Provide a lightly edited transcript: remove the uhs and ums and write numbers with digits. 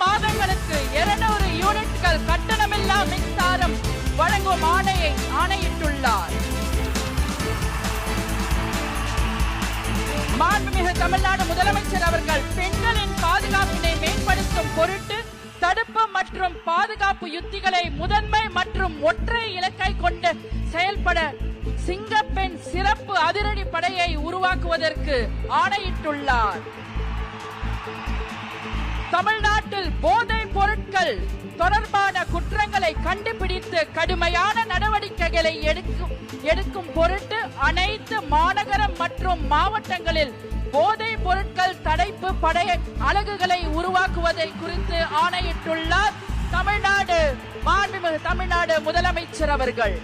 மாதங்களுக்கு 200 யூனிட்கள் கட்டணமில்லா மின்சாரம் வழங்கும் ஆணையிட்டுள்ளார். மாண்புமிகு தமிழ்நாடு முதலமைச்சர் அவர்கள் பெண்களின் பாதுகாப்பினை மேம்படுத்தும் பொருட்டு தடுப்பு மற்றும் பாதுகாப்பு யுத்திகளை முதன்மை மற்றும் ஒற்றை இலக்கை கொண்டு செயல்பட சிங்கப்பெண் சிறப்பு அதிரடி படையை உருவாக்குவதற்கு ஆணையிட்டுள்ளார். தமிழ்நாட்டில் போதைப் பொருட்கள் தொடர்பான குற்றங்களை கண்டுபிடித்து கடுமையான நடவடிக்கைகளை எடுக்கும் பொருட்டு அனைத்து மாநகரம் மற்றும் மாவட்டங்களில் போதைப் பொருட்கள் தடுப்பு படை அலகுகளை உருவாக்குவதை குறித்து ஆணையிட்டுள்ளார் மாண்புமிகு தமிழ்நாடு முதலமைச்சர் அவர்கள்.